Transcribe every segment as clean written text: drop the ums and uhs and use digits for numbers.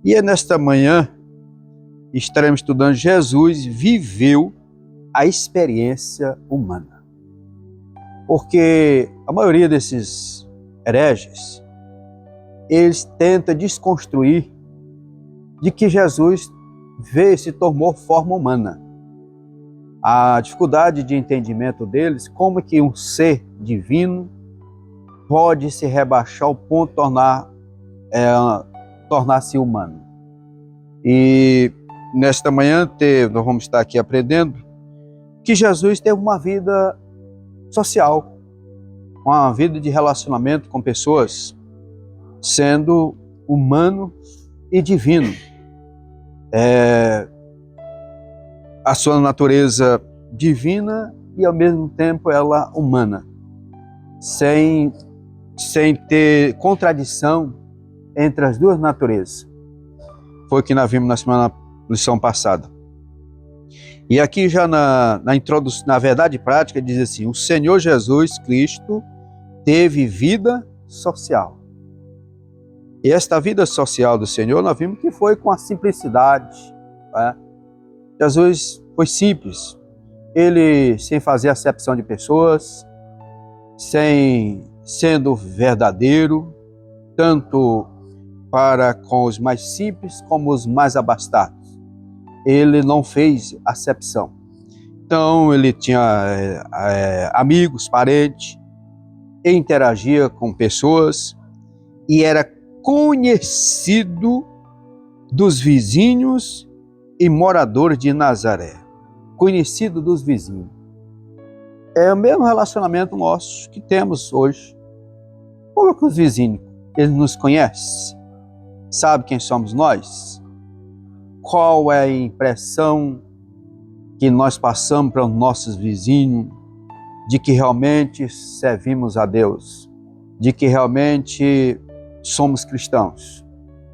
E é nesta manhã estaremos estudando Jesus viveu a experiência humana. Porque a maioria desses hereges, eles tentam desconstruir de que Jesus veio e se tornou forma humana. A dificuldade de entendimento deles, como que um ser divino pode se rebaixar ao ponto de tornar-se humano. E nesta manhã nós vamos estar aqui aprendendo que Jesus teve uma vida social, uma vida de relacionamento com pessoas, sendo humano e divino. A sua natureza divina e ao mesmo tempo ela humana, sem ter contradição entre as duas naturezas. Foi o que nós vimos na lição passada. E aqui já na introdução, na verdade prática, diz assim: o Senhor Jesus Cristo teve vida social. E esta vida social do Senhor, nós vimos que foi com a simplicidade, né? Jesus foi simples, ele sem fazer acepção de pessoas, sendo verdadeiro, tanto para com os mais simples como os mais abastados. Ele não fez acepção. Então ele tinha amigos, parentes, interagia com pessoas e era conhecido dos vizinhos e moradores de Nazaré. Conhecido dos vizinhos. É o mesmo relacionamento nosso que temos hoje. Como é que os vizinhos, eles nos conhecem? Sabe quem somos nós? Qual é a impressão que nós passamos para os nossos vizinhos de que realmente servimos a Deus, de que realmente somos cristãos?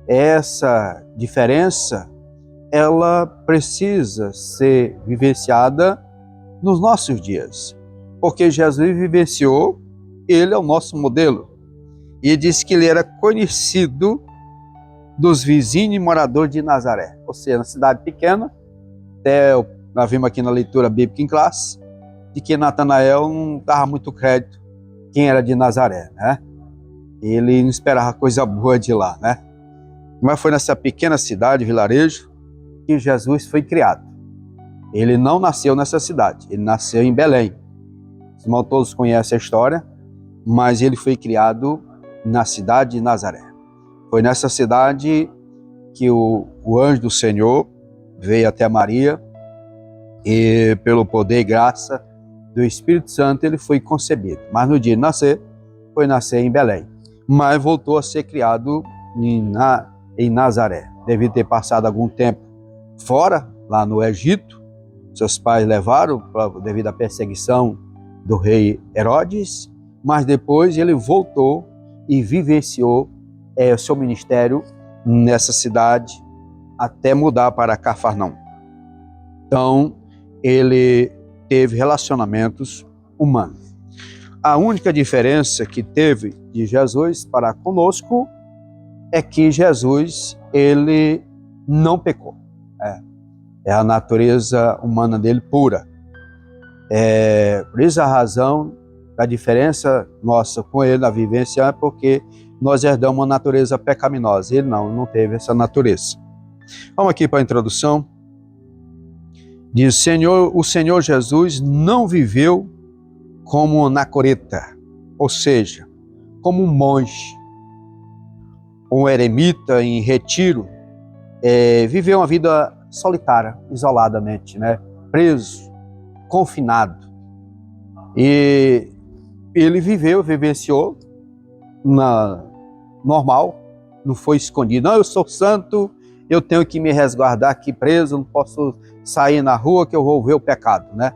Essa diferença, ela precisa ser vivenciada nos nossos dias, porque Jesus vivenciou, ele é o nosso modelo, e disse que ele era conhecido dos vizinhos e moradores de Nazaré, ou seja, na cidade pequena. Até nós vimos aqui na leitura bíblica em classe, de que Natanael não dava muito crédito quem era de Nazaré, né? Ele não esperava coisa boa de lá, né? Mas foi nessa pequena cidade, vilarejo, que Jesus foi criado. Ele não nasceu nessa cidade, ele nasceu em Belém. Os irmãos todos conhecem a história, mas ele foi criado na cidade de Nazaré. Foi nessa cidade que o anjo do Senhor veio até Maria e pelo poder e graça do Espírito Santo ele foi concebido. Mas no dia de nascer, foi nascer em Belém. Mas voltou a ser criado em Nazaré. Devido ter passado algum tempo fora, lá no Egito. Seus pais levaram devido à perseguição do rei Herodes, mas depois ele voltou e vivenciou o seu ministério nessa cidade até mudar para Cafarnaum. Então, ele teve relacionamentos humanos. A única diferença que teve de Jesus para conosco é que Jesus, ele não pecou. É a natureza humana dele pura. Por isso a razão da diferença nossa com ele, na vivência, é porque nós herdamos uma natureza pecaminosa. Ele não teve essa natureza. Vamos aqui para a introdução. Diz: o Senhor Jesus não viveu como anacoreta, ou seja, como um monge, um eremita em retiro, viveu uma vida solitária, isoladamente, né? Preso, confinado. E ele vivenciou normal, não foi escondido. Não, eu sou santo, eu tenho que me resguardar aqui preso, não posso sair na rua que eu vou ver o pecado, né?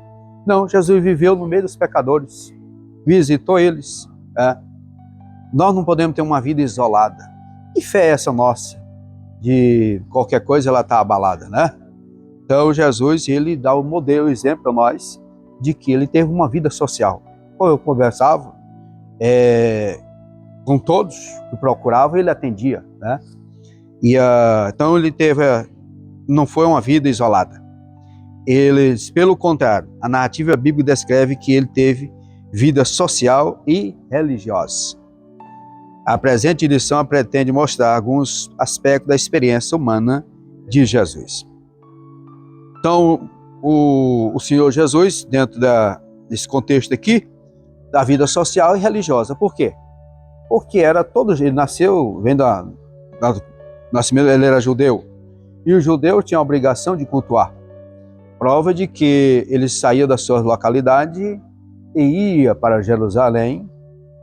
Não, Jesus viveu no meio dos pecadores, visitou eles. Nós não podemos ter uma vida isolada. Que fé é essa nossa? De qualquer coisa ela está abalada, né? Então Jesus, ele dá o modelo, o exemplo para nós, de que ele teve uma vida social. Eu conversava com todos que procuravam, ele atendia, né? Então ele não foi uma vida isolada. Pelo contrário, a narrativa bíblica descreve que ele teve vida social e religiosa. A presente edição pretende mostrar alguns aspectos da experiência humana de Jesus. Então, o Senhor Jesus, dentro desse contexto aqui, da vida social e religiosa. Por quê? Porque ele nasceu, do nascimento, ele era judeu. E o judeu tinha a obrigação de cultuar. Prova de que ele saía da sua localidade e ia para Jerusalém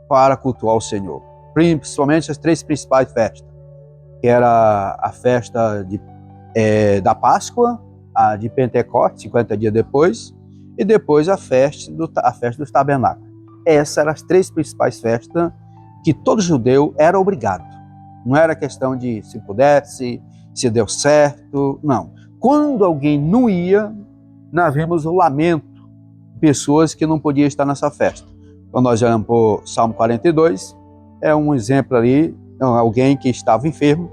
para cultuar o Senhor. Principalmente as 3 principais festas, que era a festa da Páscoa, a de Pentecostes, 50 dias depois, e depois a festa dos tabernáculos. Essas eram as 3 principais festas que todo judeu era obrigado. Não era questão de se pudesse, se deu certo, não. Quando alguém não ia, nós vemos o lamento de pessoas que não podiam estar nessa festa. Então nós olhamos para o Salmo 42, é um exemplo ali, alguém que estava enfermo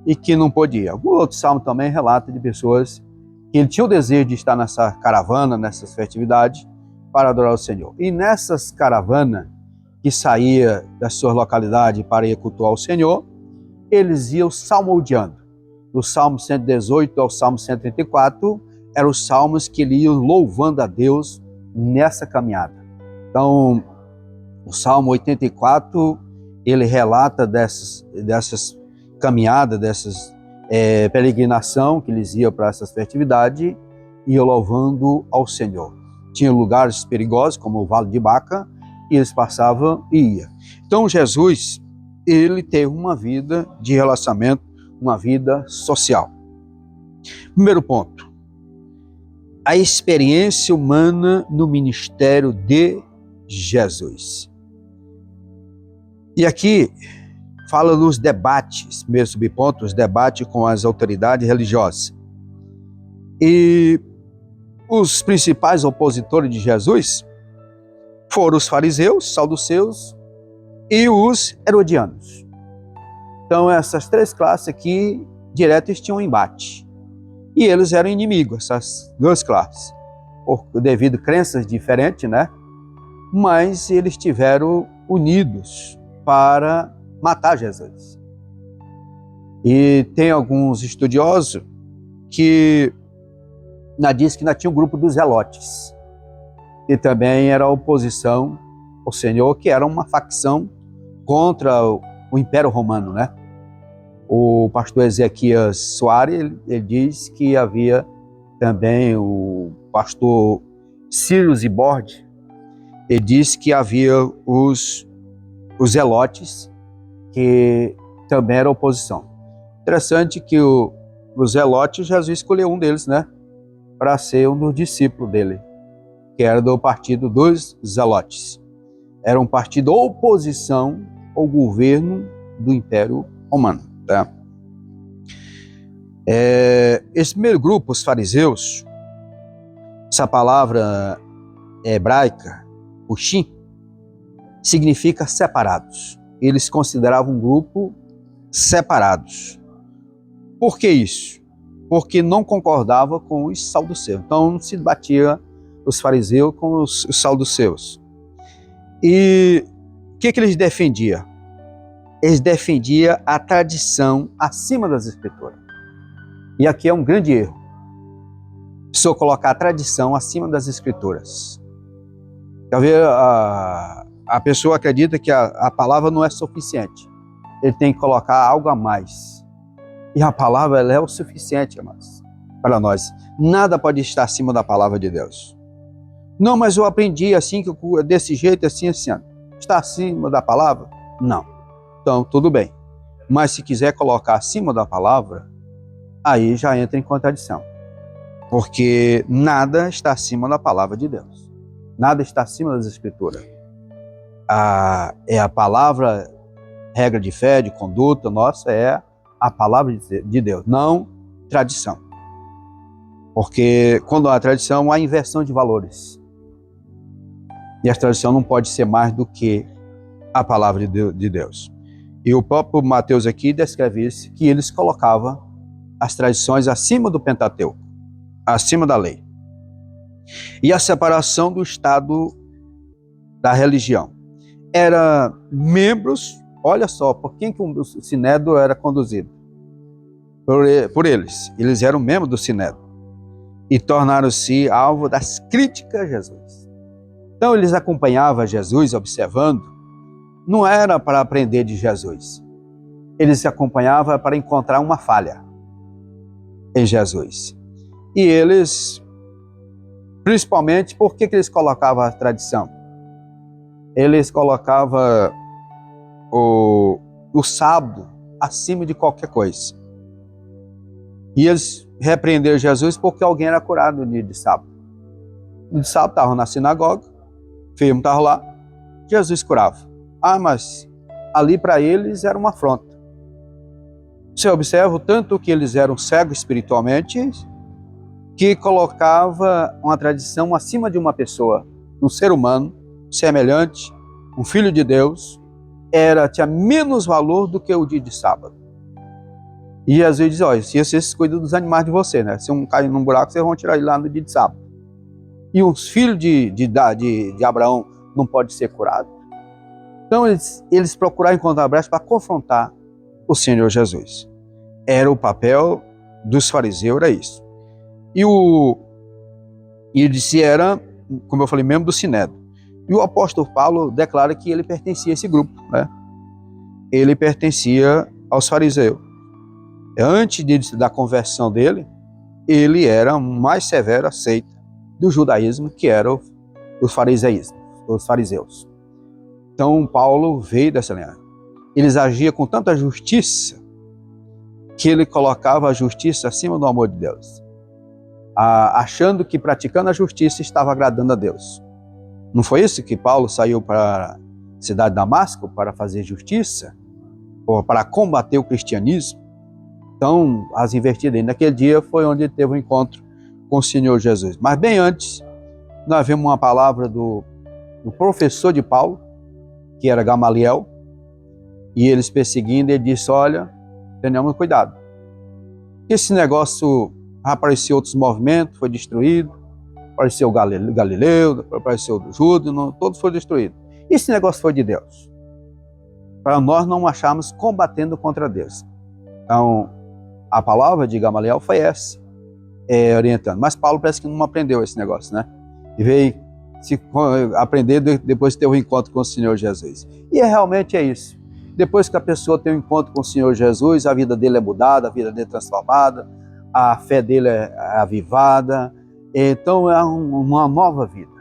e que não podia. Algum outro salmo também relata de pessoas que ele tinha o desejo de estar nessa caravana, nessas festividades, para adorar o Senhor. E nessas caravanas que saía da sua localidade para ir cultuar o Senhor, eles iam salmodiando. Do Salmo 118 ao Salmo 134, eram os salmos que ele ia louvando a Deus nessa caminhada. Então, o Salmo 84, ele relata dessas caminhadas, peregrinação que eles iam para essas festividades, e iam louvando ao Senhor. Tinha lugares perigosos, como o Vale de Baca, e eles passavam e iam. Então, Jesus, ele teve uma vida de relacionamento, uma vida social. Primeiro ponto, a experiência humana no ministério de Jesus. E aqui fala nos debates, primeiro subponto, os debates com as autoridades religiosas. E os principais opositores de Jesus foram os fariseus, saduceus e os herodianos. Então essas 3 classes aqui, direto, tinham um embate. E eles eram inimigos, essas 2 classes, devido a crenças diferentes, né? Mas eles estiveram unidos para matar Jesus. E tem alguns estudiosos que diz que ainda tinha um grupo dos zelotes, que também era a oposição ao Senhor, que era uma facção contra o Império Romano, né? O pastor Ezequias Soares, ele diz que havia também o pastor Ciro Zibord, ele diz que havia os zelotes, que também era oposição. Interessante que os zelotes, Jesus escolheu um deles, né, para ser um dos discípulos dele, que era do partido dos zelotes. Era um partido oposição ao governo do Império Romano. Tá? Esse primeiro grupo, os fariseus, essa palavra hebraica, ushim, significa separados. Eles se consideravam um grupo separados. Por que isso? Porque não concordava com os saduceus. Então não se batia os fariseus com os saduceus. E o que eles defendiam? Eles defendiam a tradição acima das escrituras. E aqui é um grande erro. Se eu colocar a tradição acima das escrituras. Talvez a pessoa acredita que a palavra não é suficiente. Ele tem que colocar algo a mais. E a palavra, ela é o suficiente, amados, para nós. Nada pode estar acima da palavra de Deus. Não, mas eu aprendi assim, desse jeito, assim. Está acima da palavra? Não. Então, tudo bem. Mas se quiser colocar acima da palavra, aí já entra em contradição. Porque nada está acima da palavra de Deus. Nada está acima das escrituras. É a palavra, regra de fé, de conduta nossa, é a palavra de Deus, não tradição. Porque quando há tradição, há inversão de valores. E a tradição não pode ser mais do que a palavra de Deus. E o próprio Mateus aqui descreve isso, que eles colocavam as tradições acima do Pentateuco, acima da lei. E a separação do Estado da religião. Era membros, olha só, por quem que o Sinédrio era conduzido? Por eles. Eles eram membros do Sinédrio. E tornaram-se alvo das críticas a Jesus. Então eles acompanhavam Jesus, observando, não era para aprender de Jesus. Eles acompanhavam para encontrar uma falha em Jesus. E eles, principalmente, por que eles colocavam a tradição? Eles colocavam o sábado acima de qualquer coisa. E eles repreenderam Jesus porque alguém era curado no dia de sábado. No dia de sábado estavam na sinagoga, enfermo estava lá, Jesus curava. Ah, mas ali para eles era uma afronta. Você observa o tanto que eles eram cegos espiritualmente, que colocava uma tradição acima de uma pessoa, um ser humano, semelhante, um filho de Deus, tinha menos valor do que o dia de sábado. E Jesus diz, olha, se vocês cuidam dos animais de você, né? Se um cair num buraco, vocês vão tirar ele lá no dia de sábado. E os filhos de Abraão não podem ser curados. Então eles procuraram encontrar brecha para confrontar o Senhor Jesus. Era o papel dos fariseus, era isso. E ele disse, era, como eu falei, membro do Sinédrio. E o apóstolo Paulo declara que ele pertencia a esse grupo, né? Ele pertencia aos fariseus. Antes da conversão dele, ele era mais severo aceita do judaísmo, que era os fariseus. Então Paulo veio dessa linha. Eles agiam com tanta justiça que ele colocava a justiça acima do amor de Deus, achando que praticando a justiça estava agradando a Deus. Não foi isso que Paulo saiu para a cidade de Damasco para fazer justiça, ou para combater o cristianismo? Então, as invertidas. Naquele dia foi onde ele teve um encontro com o Senhor Jesus. Mas bem antes, nós vemos uma palavra do professor de Paulo, que era Gamaliel, e eles perseguindo, ele disse, olha, tenhamos cuidado. Esse negócio, apareceu outros movimentos, foi destruído, apareceu o Galileu, apareceu o Judas, todos foram destruídos. Esse negócio foi de Deus, para nós não acharmos combatendo contra Deus. Então, a palavra de Gamaliel foi essa, orientando. Mas Paulo parece que não aprendeu esse negócio, né? E veio se aprender depois de ter um encontro com o Senhor Jesus. E realmente é isso. Depois que a pessoa tem um encontro com o Senhor Jesus, a vida dele é mudada, a vida dele é transformada, a fé dele é avivada. Então é uma nova vida.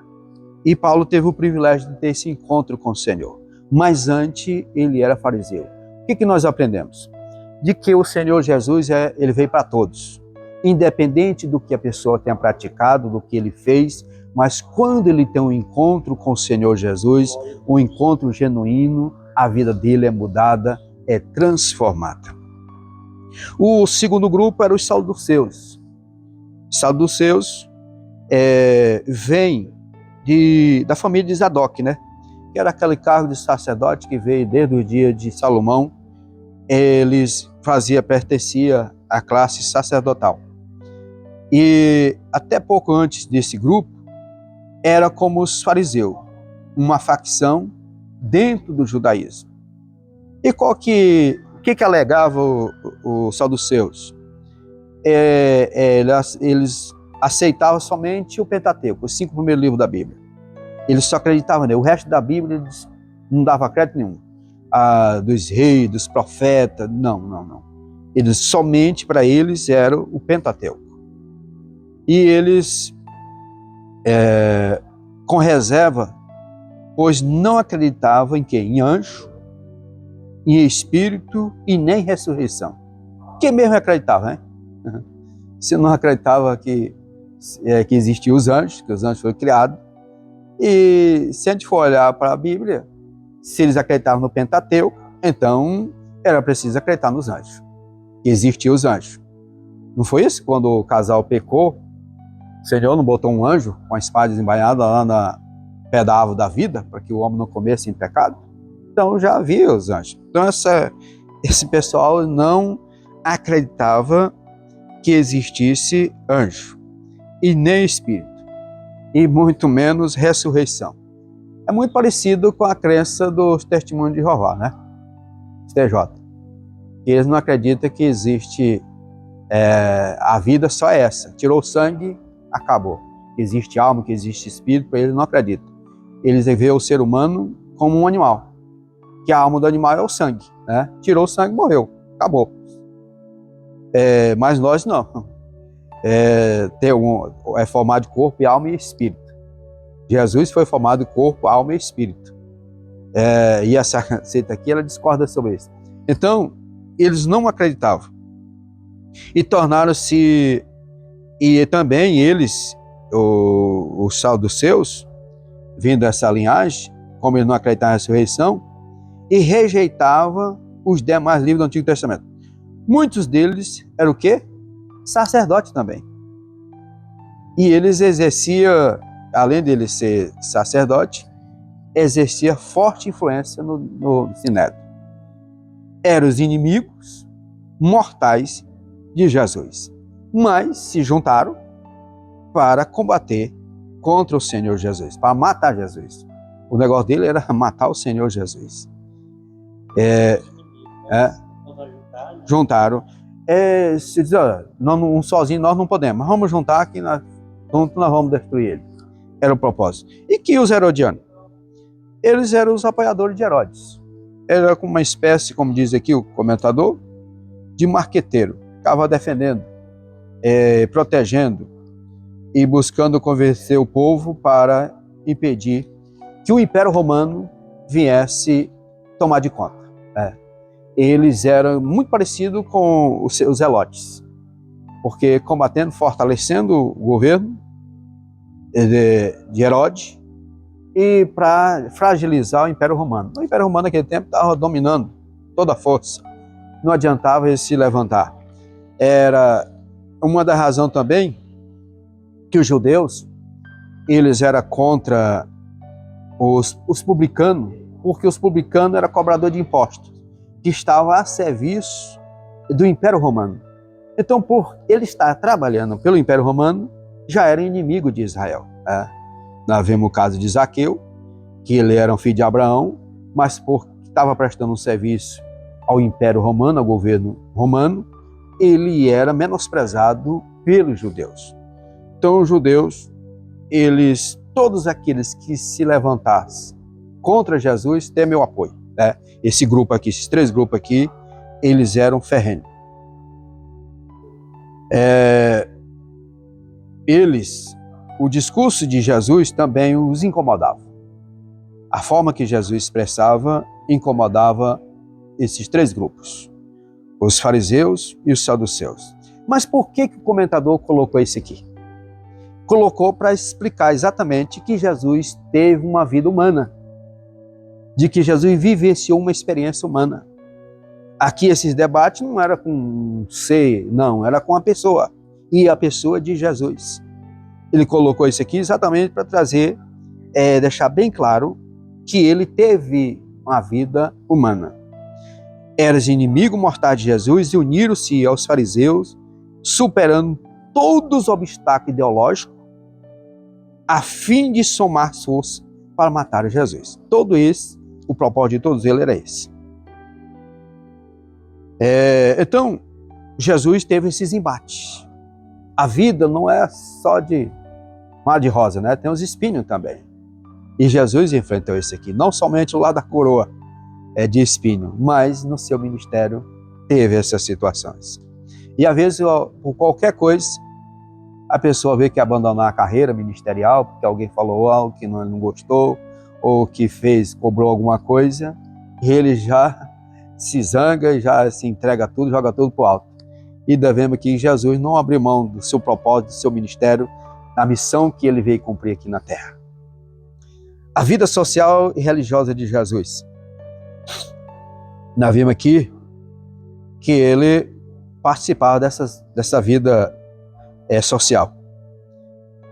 E Paulo teve o privilégio de ter esse encontro com o Senhor. Mas antes ele era fariseu. O que nós aprendemos? De que o Senhor Jesus ele veio para todos. Independente do que a pessoa tenha praticado, do que ele fez, mas quando ele tem um encontro com o Senhor Jesus, um encontro genuíno, a vida dele é mudada, é transformada. O segundo grupo era os saduceus. Os saduceus vêm da família de Zadok, né? Que era aquele cargo de sacerdote que veio desde o dia de Salomão. Eles pertencia à classe sacerdotal. E até pouco antes desse grupo, era como os fariseus, uma facção dentro do judaísmo. E o que alegava os saduceus? Eles aceitavam somente o Pentateuco, os 5 primeiros livros da Bíblia. Eles só acreditavam nele. O resto da Bíblia eles não dava crédito nenhum. Dos reis, dos profetas, não. Eles somente para eles era o Pentateuco. E eles, com reserva, pois não acreditavam em quê? Em anjo, em espírito e nem ressurreição. Quem mesmo acreditava, né? Se não acreditava que existiam os anjos, que os anjos foram criados, e se a gente for olhar para a Bíblia, se eles acreditavam no Pentateuco, então era preciso acreditar nos anjos, que existiam os anjos. Não foi isso? Quando o casal pecou, o Senhor não botou um anjo com a espada desembainhada lá na pé da árvore da vida, para que o homem não comesse em pecado? Então já havia os anjos. Então esse pessoal não acreditava que existisse anjo, e nem espírito, e muito menos ressurreição. É muito parecido com a crença dos testemunhos de Jeová, né? TJ. Eles não acreditam que existe a vida só essa. Tirou o sangue, acabou. Que existe alma, que existe espírito, para eles não acreditam. Eles veem o ser humano como um animal. Que a alma do animal é o sangue, né? Tirou o sangue, morreu. Acabou. Mas nós não. É formado de corpo, e alma e espírito. Jesus foi formado de corpo, alma e espírito. E essa seita aqui, ela discorda sobre isso. Então, eles não acreditavam. E tornaram-se, e também eles, os saduceus, vindo dessa linhagem, como eles não acreditavam na ressurreição, e rejeitavam os demais livros do Antigo Testamento. Muitos deles eram o quê? Sacerdotes também. E eles exerciam, além de ele ser sacerdote, exercia forte influência no Sinédrio. Eram os inimigos mortais de Jesus, mas se juntaram para combater contra o Senhor Jesus, para matar Jesus. O negócio dele era matar o Senhor Jesus. Juntaram. Se diz, um sozinho nós não podemos, mas vamos juntar que juntos nós vamos destruir ele. Era o propósito. E que os herodianos? Eles eram os apoiadores de Herodes. Era como uma espécie, como diz aqui o comentador, de marqueteiro. Ficava defendendo, protegendo e buscando convencer o povo para impedir que o Império Romano viesse tomar de conta. Eles eram muito parecidos com os zelotes, porque combatendo, fortalecendo o governo de Herodes, e para fragilizar o Império Romano. O Império Romano naquele tempo estava dominando toda a força. Não adiantava ele se levantar. Era uma das razões também que os judeus, eles eram contra os publicanos, porque os publicanos eram cobradores de impostos, que estavam a serviço do Império Romano. Então, por ele estar trabalhando pelo Império Romano, já era inimigo de Israel. Nós vemos o caso de Zaqueu, que ele era um filho de Abraão, mas porque estava prestando um serviço ao Império Romano, ao governo romano, ele era menosprezado pelos judeus. Então os judeus, todos aqueles que se levantassem contra Jesus, têm meu apoio. Esse grupo aqui, esses três grupos aqui, eles eram ferrenhos. O discurso de Jesus também os incomodava. A forma que Jesus expressava incomodava esses três grupos, os fariseus e os saduceus. Mas por que o comentador colocou isso aqui? Colocou para explicar exatamente que Jesus teve uma vida humana, de que Jesus vivenciou uma experiência humana. Aqui esses debates não era com um ser, não, era com a pessoa, e a pessoa de Jesus. Ele colocou isso aqui exatamente para trazer, deixar bem claro que ele teve uma vida humana. Eram inimigos mortais de Jesus e uniram-se aos fariseus, superando todos os obstáculos ideológicos, a fim de somar força para matar Jesus. Todo esse, o propósito de todos eles era esse. Então, Jesus teve esses embates. A vida não é só de mar de rosa, né? Tem os espinhos também. E Jesus enfrentou esse aqui, não somente o lado da coroa de espinho, mas no seu ministério teve essas situações. E às vezes, por qualquer coisa, a pessoa vê que abandonar a carreira ministerial, porque alguém falou algo que não gostou, ou que cobrou alguma coisa, e ele já se zanga, já se entrega tudo, joga tudo para o alto. E devemos que Jesus não abriu mão do seu propósito, do seu ministério, da missão que ele veio cumprir aqui na terra. A vida social e religiosa de Jesus. Nós vimos aqui que ele participava dessa vida social.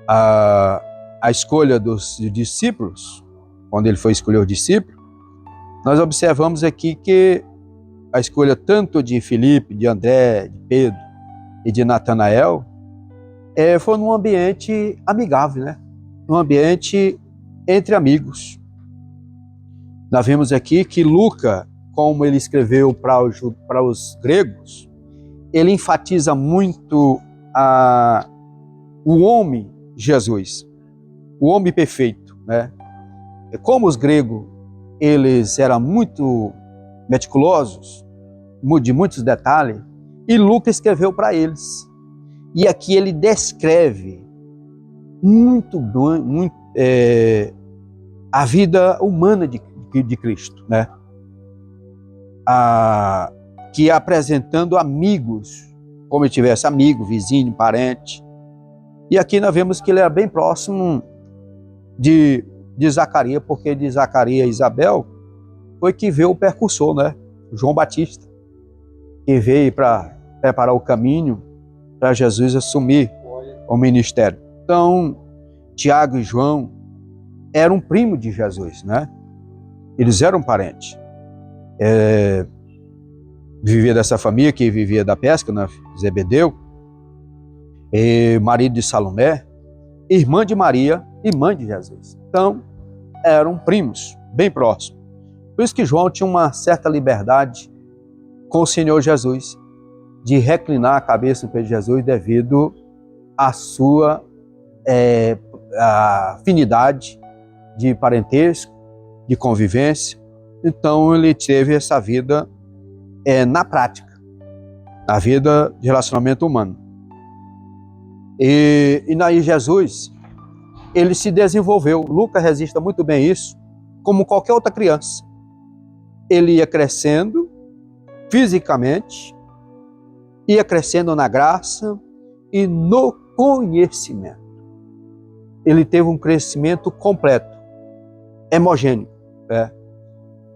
A escolha dos discípulos, quando ele foi escolher os discípulos, Nós observamos aqui que a escolha tanto de Filipe, de André, de Pedro e de Natanael foi num ambiente amigável, né? Num ambiente entre amigos. Nós vemos aqui que Lucas, como ele escreveu para os gregos, ele enfatiza muito o homem Jesus, o homem perfeito, né? Como os gregos, eles eram muito meticulosos, de muitos detalhes, e Lucas escreveu para eles. E aqui ele descreve muito a vida humana de Cristo, né? Que apresentando amigos, como ele tivesse amigo, vizinho, parente. E aqui nós vemos que ele era bem próximo de Zacarias, porque de Zacarias e Isabel foi que veio o percursor, né? João Batista, que veio para preparar o caminho para Jesus assumir o ministério. Então, Tiago e João eram primo de Jesus, né? Eles eram parentes. Vivia dessa família que vivia da pesca, né? Zebedeu, marido de Salomé, irmã de Maria e mãe de Jesus. Então, eram primos, bem próximos. Por isso que João tinha uma certa liberdade com o Senhor Jesus, de reclinar a cabeça no pé de Jesus devido à sua afinidade de parentesco, de convivência. Então ele teve essa vida na prática, a vida de relacionamento humano. E aí Jesus, ele se desenvolveu. Lucas registra muito bem isso, como qualquer outra criança. Ele ia crescendo fisicamente, ia crescendo na graça e no conhecimento. Ele teve um crescimento completo, homogêneo.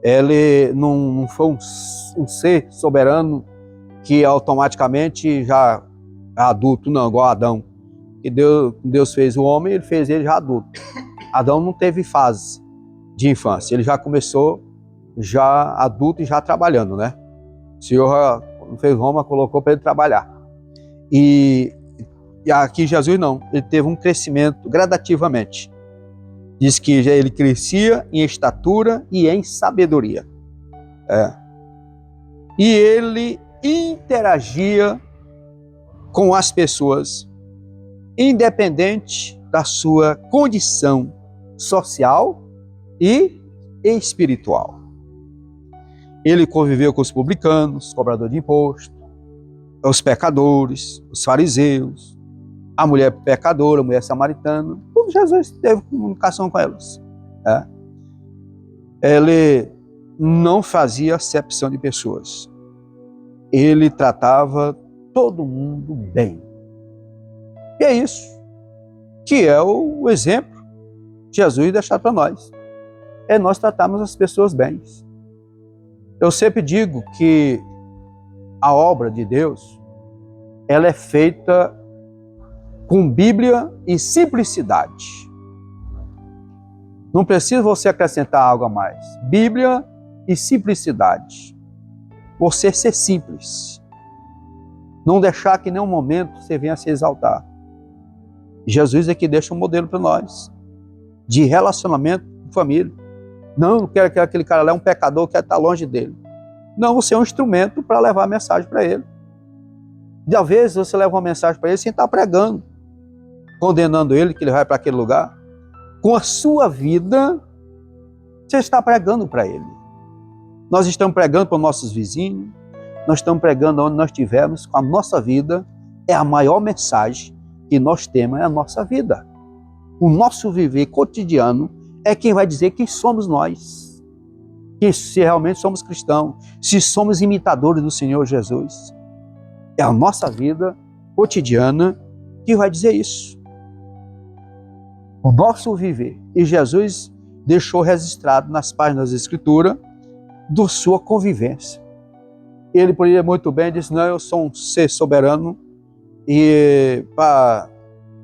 Ele não foi um ser soberano que automaticamente já é adulto, não, igual Adão. Que Deus fez o homem, ele fez ele já adulto. Adão não teve fase de infância, ele já começou já adulto e já trabalhando, né? O Senhor fez Roma, colocou para ele trabalhar. E aqui Jesus não, ele teve um crescimento gradativamente. Diz que ele crescia em estatura e em sabedoria. E ele interagia com as pessoas, independente da sua condição social e espiritual. Ele conviveu com os publicanos, cobradores de imposto, os pecadores, os fariseus, a mulher pecadora, a mulher samaritana. Tudo Jesus teve comunicação com elas. Ele não fazia acepção de pessoas. Ele tratava todo mundo bem. E é isso que é o exemplo de Jesus deixar para nós. É nós tratarmos as pessoas bem. Eu sempre digo que a obra de Deus, ela é feita com Bíblia e simplicidade. Não precisa você acrescentar algo a mais. Bíblia e simplicidade. Você ser simples. Não deixar que em nenhum momento você venha se exaltar. Jesus é que deixa um modelo para nós de relacionamento com família. Não quero que aquele cara lá é um pecador, quero estar longe dele. Não, você é um instrumento para levar a mensagem para ele. De às vezes você leva uma mensagem para ele sem estar pregando, condenando ele, que ele vai para aquele lugar. Com a sua vida, você está pregando para ele. Nós estamos pregando para os nossos vizinhos, nós estamos pregando onde nós estivermos, com a nossa vida, é a maior mensagem que nós temos, é a nossa vida. O nosso viver cotidiano é quem vai dizer quem somos nós. Que se realmente somos cristãos, se somos imitadores do Senhor Jesus. É a nossa vida cotidiana que vai dizer isso. O nosso viver. E Jesus deixou registrado nas páginas da Escritura da sua convivência. Ele poderia muito bem dizer, não, eu sou um ser soberano e para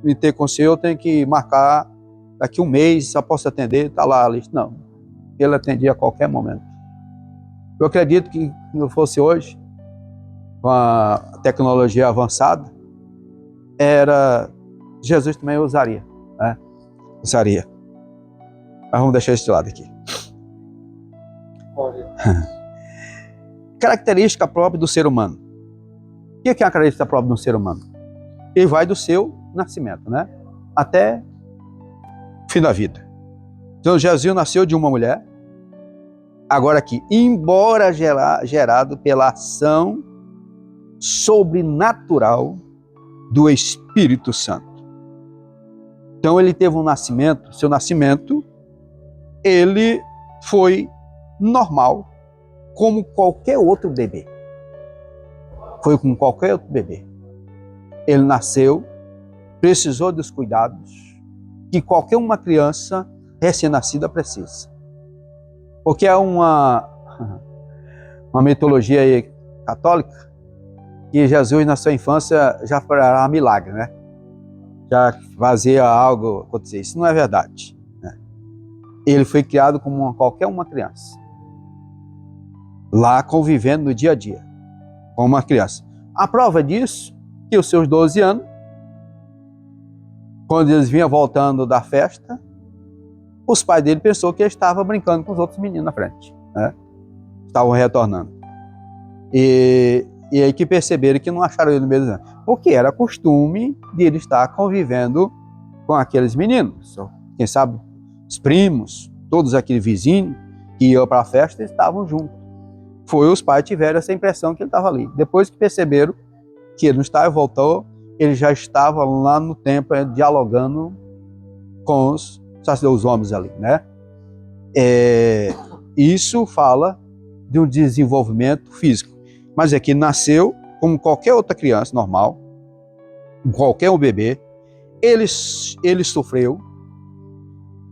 me ter com o Senhor eu tenho que marcar daqui um mês, só posso atender, está lá a lista. Não, ele atendia a qualquer momento. Eu acredito que se não fosse hoje, com a tecnologia avançada, Jesus também usaria, né? Usaria. Mas vamos deixar isso de lado aqui. Característica própria do ser humano. O que é a característica própria do ser humano? Ele vai do seu nascimento, né? Até o fim da vida. Então Jesus nasceu de uma mulher. Agora aqui, embora gerado pela ação sobrenatural do Espírito Santo. Então ele teve um nascimento, seu nascimento, ele foi normal, como qualquer outro bebê. Foi como qualquer outro bebê. Ele nasceu, precisou dos cuidados que qualquer uma criança recém-nascida precisa. Porque é uma mitologia aí católica que Jesus na sua infância já fará milagre, né? Já fazia algo acontecer. Isso não é verdade, né? Ele foi criado como qualquer uma criança. Lá convivendo no dia a dia, como uma criança. A prova disso, que os seus 12 anos, quando eles vinham voltando da festa, os pais dele pensaram que ele estava brincando com os outros meninos na frente, né? Estavam retornando. E aí que perceberam que não acharam ele no meio dos anos. Porque era costume de ele estar convivendo com aqueles meninos. Quem sabe, os primos, todos aqueles vizinhos que iam para a festa estavam juntos. Os pais tiveram essa impressão que ele estava ali. Depois que perceberam que ele não estava, voltou, ele já estava lá no templo dialogando com os homens ali, né? Isso fala de um desenvolvimento físico. Mas aqui nasceu como qualquer outra criança normal, qualquer um bebê. Ele sofreu,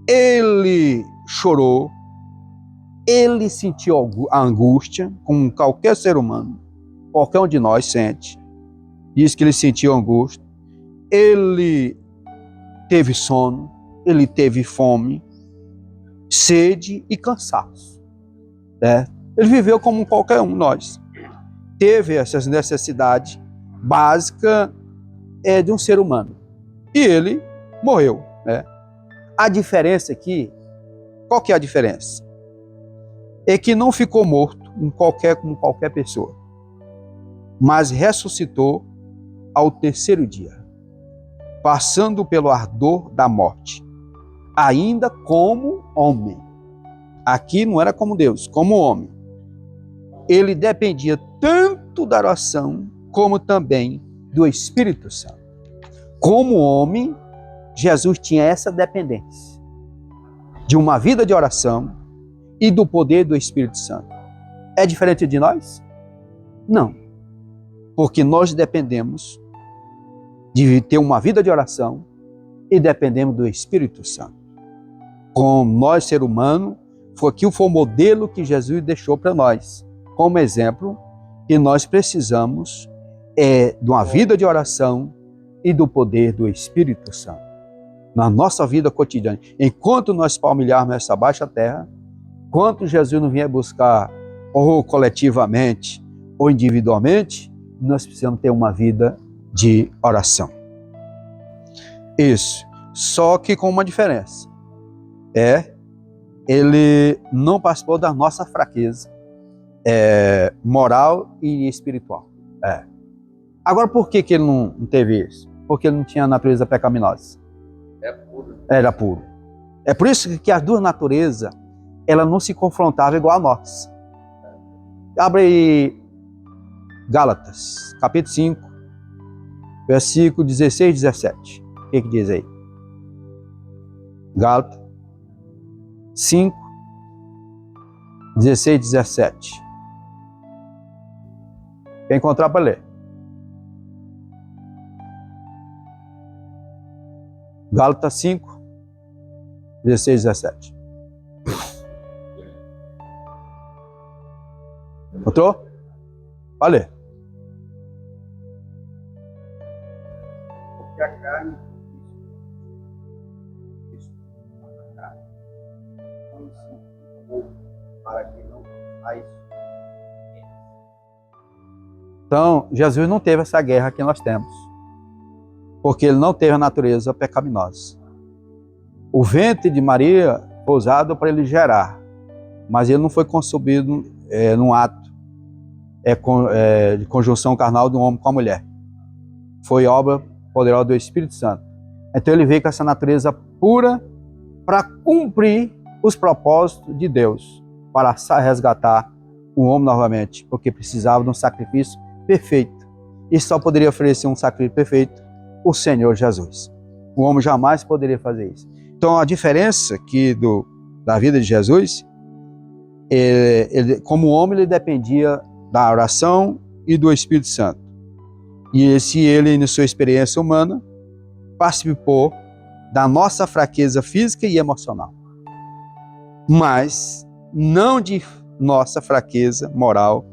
ele chorou, ele sentiu a angústia, como qualquer ser humano, qualquer um de nós sente. Diz que ele sentiu angústia, ele teve sono, ele teve fome, sede e cansaço, né? Ele viveu como qualquer um de nós. Teve essas necessidades básicas de um ser humano. E ele morreu, né? A diferença aqui, qual que é a diferença? É que não ficou morto como qualquer pessoa, mas ressuscitou ao terceiro dia, passando pelo ardor da morte, ainda como homem. Aqui não era como Deus, como homem. Ele dependia tanto da oração, como também do Espírito Santo. Como homem, Jesus tinha essa dependência de uma vida de oração e do poder do Espírito Santo. É diferente de nós? Não. Porque nós dependemos de ter uma vida de oração e dependemos do Espírito Santo. Como nós, ser humano, foi o modelo que Jesus deixou para nós, como exemplo, que nós precisamos de uma vida de oração e do poder do Espírito Santo. Na nossa vida cotidiana, enquanto nós palmilharmos essa baixa terra, enquanto Jesus não vier buscar, ou coletivamente, ou individualmente, nós precisamos ter uma vida de oração. Isso. Só que com uma diferença. Ele não participou da nossa fraqueza moral e espiritual. Agora, por que ele não teve isso? Porque ele não tinha a natureza pecaminosa. Era puro. É por isso que as duas naturezas, ela não se confrontavam igual a nós. Abre aí Gálatas, capítulo 5, versículo 16 e 17. O que diz aí? Gálatas 5, 16 e 17. Quer encontrar para ler? Gálatas 5, 16 e 17. Encontrou? Pode ler. Porque a carne para que não faz Então, Jesus não teve essa guerra que nós temos, porque ele não teve a natureza pecaminosa. O ventre de Maria foi usado para ele gerar, mas ele não foi concebido num ato de conjunção carnal de um homem com a mulher. Foi obra poderosa do Espírito Santo. Então ele veio com essa natureza pura para cumprir os propósitos de Deus, para resgatar o homem novamente, porque precisava de um sacrifício perfeito. E só poderia oferecer um sacrifício perfeito o Senhor Jesus. O homem jamais poderia fazer isso. Então a diferença aqui da vida de Jesus, como homem, ele dependia da oração e do Espírito Santo. E se ele, na sua experiência humana, participou da nossa fraqueza física e emocional, mas não de nossa fraqueza moral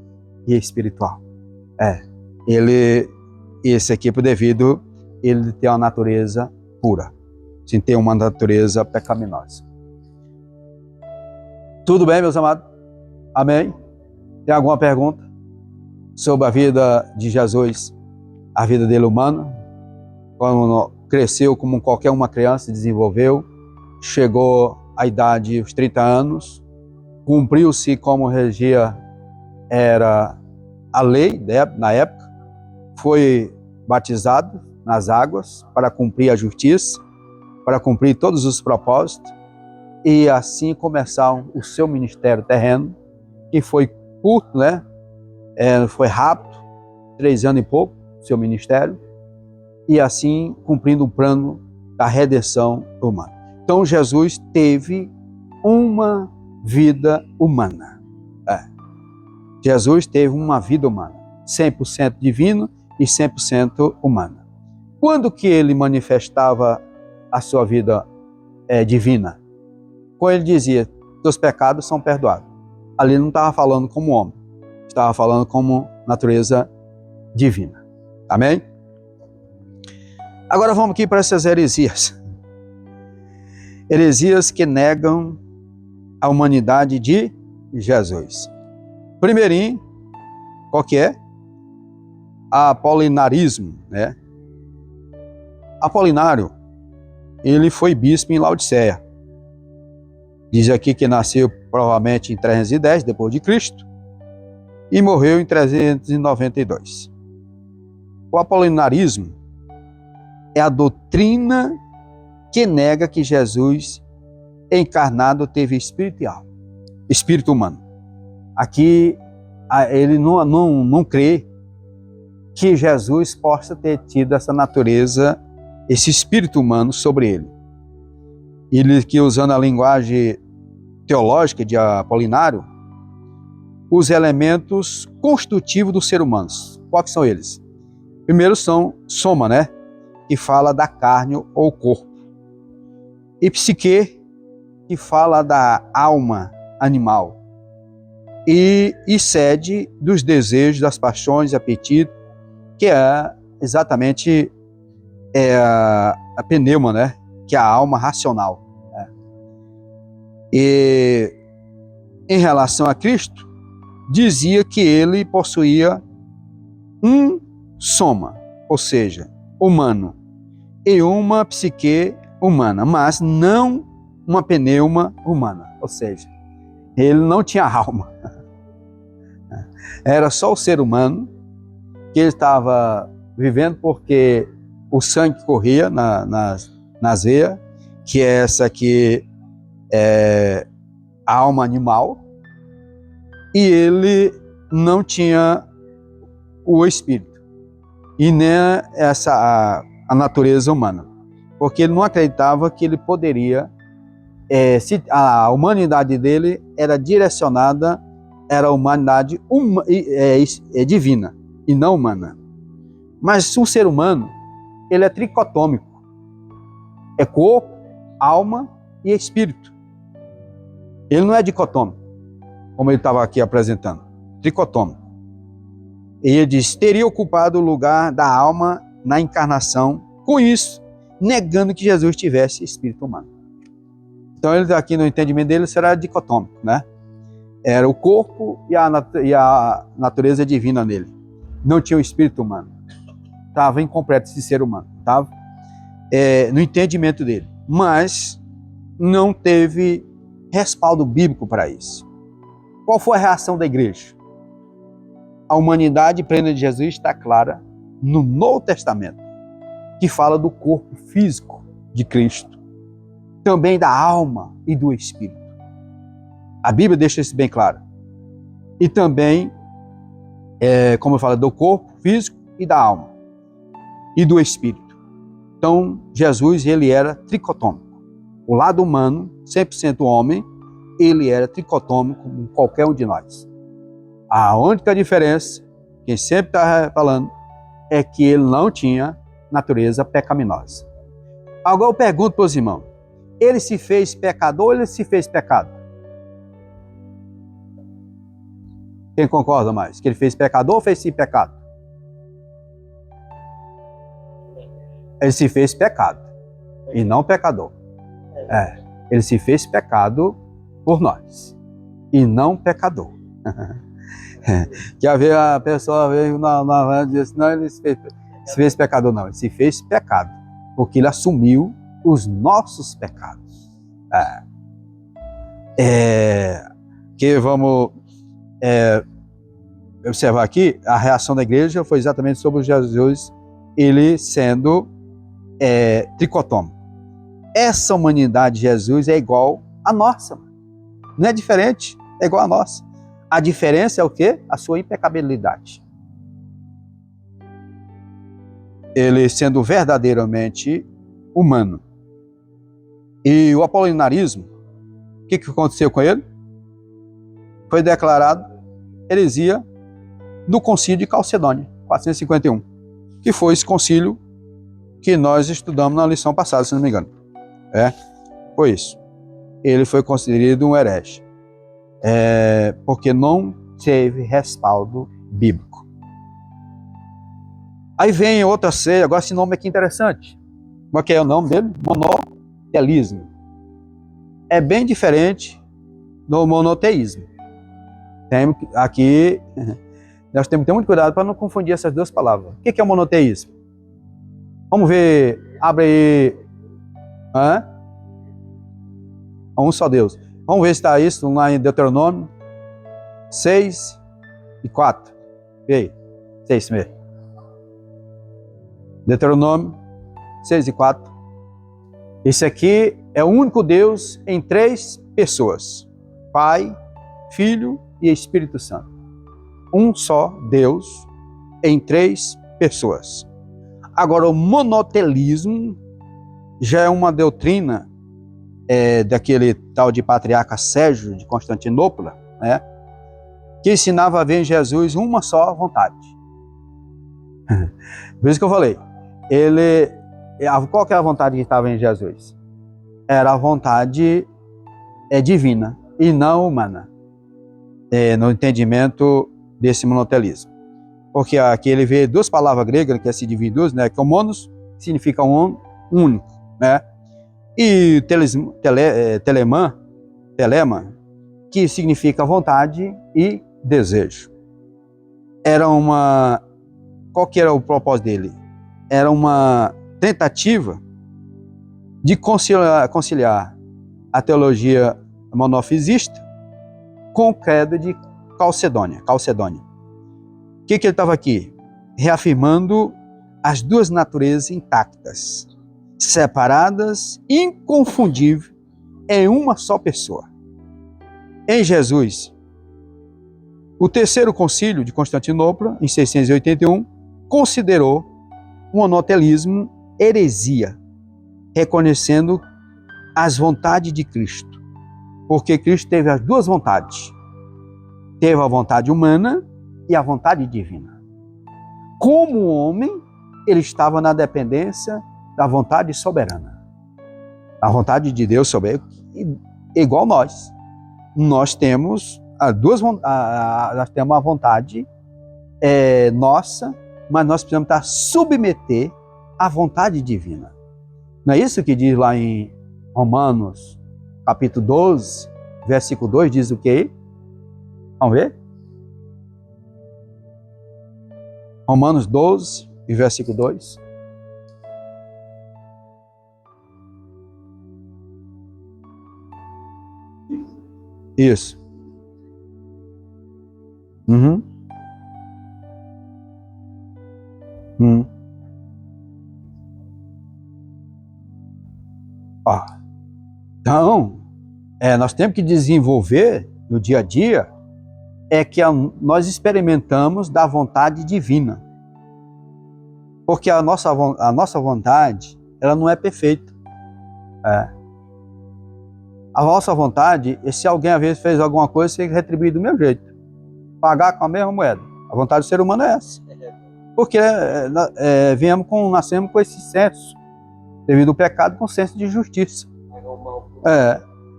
e espiritual. Esse aqui é devido ele ter uma natureza pura, sem ter uma natureza pecaminosa. Tudo bem, meus amados? Amém? Tem alguma pergunta sobre a vida de Jesus, a vida dele humana? Quando cresceu como qualquer uma criança, desenvolveu, chegou à idade dos 30 anos, cumpriu-se como regia era a lei na época, foi batizado nas águas para cumprir a justiça, para cumprir todos os propósitos, e assim começar o seu ministério terreno, que foi curto, né? Foi rápido, 3 anos e pouco, seu ministério, e assim cumprindo o plano da redenção humana. Então Jesus teve uma vida humana. Jesus teve uma vida humana, 100% divino e 100% humana. Quando que ele manifestava a sua vida divina? Quando ele dizia, seus pecados são perdoados. Ali ele não estava falando como homem, estava falando como natureza divina. Amém? Agora vamos aqui para essas heresias. Heresias que negam a humanidade de Jesus. Primeirinho, qual que é? Apolinarismo, né? Apolinário, ele foi bispo em Laodiceia. Diz aqui que nasceu provavelmente em 310 depois de Cristo e morreu em 392. O apolinarismo é a doutrina que nega que Jesus encarnado teve espírito e alma, espírito humano. Aqui ele não crê que Jesus possa ter tido essa natureza, esse espírito humano sobre ele. Ele que, usando a linguagem teológica de Apolinário, os elementos constitutivos do ser humano. Quais são eles? Primeiro são soma, né? Que fala da carne ou corpo. E psique, que fala da alma animal. E sede dos desejos, das paixões, apetite, que é exatamente a pneuma, né? Que é a alma racional. E em relação a Cristo, dizia que ele possuía um soma, ou seja, humano, e uma psique humana, mas não uma pneuma humana, ou seja, ele não tinha alma. Era só o ser humano que ele estava vivendo porque o sangue corria nas veias, que é essa aqui é a alma animal, e ele não tinha o espírito e nem a natureza humana, porque ele não acreditava que ele poderia, se a humanidade dele era direcionada, era a humanidade divina e não humana. Mas o ser humano, ele é tricotômico, é corpo, alma e espírito. Ele não é dicotômico, como ele estava aqui apresentando, tricotômico. E ele diz, teria ocupado o lugar da alma na encarnação, com isso, negando que Jesus tivesse espírito humano. Então ele aqui no entendimento dele será dicotômico, né? Era o corpo e a natureza divina nele. não tinha o espírito humano. Estava incompleto esse ser humano. Estava no entendimento dele. Mas não teve respaldo bíblico para isso. Qual foi a reação da igreja? A humanidade plena de Jesus está clara no Novo Testamento, que fala do corpo físico de Cristo, também da alma e do espírito. A Bíblia deixa isso bem claro. E também, como eu falo, do corpo físico e da alma e do espírito. Então, Jesus, ele era tricotômico. O lado humano, 100% homem, ele era tricotômico como qualquer um de nós. A única diferença, quem sempre está falando, é que ele não tinha natureza pecaminosa. Agora eu pergunto para os irmãos, ele se fez pecador ou ele se fez pecado? Quem concorda mais? Que ele fez pecador ou fez-se pecado? Ele se fez pecado e não pecador. Ele se fez pecado por nós e não pecador. Quer ver a pessoa veio na e disse, não, ele se fez pecador, não, ele se fez pecado, porque ele assumiu os nossos pecados. Que vamos observar aqui, a reação da igreja foi exatamente sobre Jesus, ele sendo tricotômico. Essa humanidade de Jesus é igual à nossa, não é diferente, é igual à nossa. A diferença é o quê? A sua impecabilidade. Ele sendo verdadeiramente humano. E o apolinarismo, o que aconteceu com ele? Foi declarado heresia no concílio de Calcedônia, 451, que foi esse concílio que nós estudamos na lição passada, se não me engano. Foi isso. Ele foi considerado um herege. Porque não teve respaldo bíblico. Aí vem outra ceia, agora esse nome aqui interessante. Como é que é o nome dele? Monoteísmo. É bem diferente do monoteísmo. Aqui, nós temos que ter muito cuidado para não confundir essas duas palavras. O que é o monoteísmo? Vamos ver, abre aí. Um só Deus. Vamos ver se está isso lá em Deuteronômio 6 e 4. E aí? 6 mesmo. Deuteronômio 6 e 4. Esse aqui é o único Deus em 3 pessoas. Pai, Filho e Espírito Santo. Um só Deus em 3 pessoas. Agora, o monoteísmo já é uma doutrina daquele tal de patriarca Sérgio de Constantinopla, né, que ensinava a ver em Jesus uma só vontade. Por isso que eu falei, qual que é a vontade que estava em Jesus? Era a vontade divina e não humana, no entendimento desse monoteísmo. Porque aqui ele vê 2 palavras gregas, que é se divide em 2, né, que é o monos, que significa único, né? E telema, que significa vontade e desejo. Qual que era o propósito dele? Era uma tentativa de conciliar a teologia monofisista com o credo de Calcedônia. O que ele estava aqui? Reafirmando as 2 naturezas intactas, separadas, inconfundíveis, em uma só pessoa. Em Jesus, o terceiro concílio de Constantinopla, em 681, considerou o monoteísmo heresia, reconhecendo as vontades de Cristo, porque Cristo teve as 2 vontades. Teve a vontade humana e a vontade divina. Como homem, ele estava na dependência da vontade soberana. A vontade de Deus soberana, igual nós. Nós temos nós temos a vontade nossa, mas nós precisamos estar submeter à vontade divina. Não é isso que diz lá em Romanos, capítulo 12, versículo 2, diz o quê? Vamos ver? Romanos 12, e versículo 2. Isso. Uhum. Ó. Então, nós temos que desenvolver no dia a dia que nós experimentamos da vontade divina. Porque a nossa vontade, ela não é perfeita. A nossa vontade, se alguém às vezes fez alguma coisa, você tem que retribuir do mesmo jeito. Pagar com a mesma moeda. A vontade do ser humano é essa. Porque nascemos com esse senso, devido ao pecado, com senso de justiça.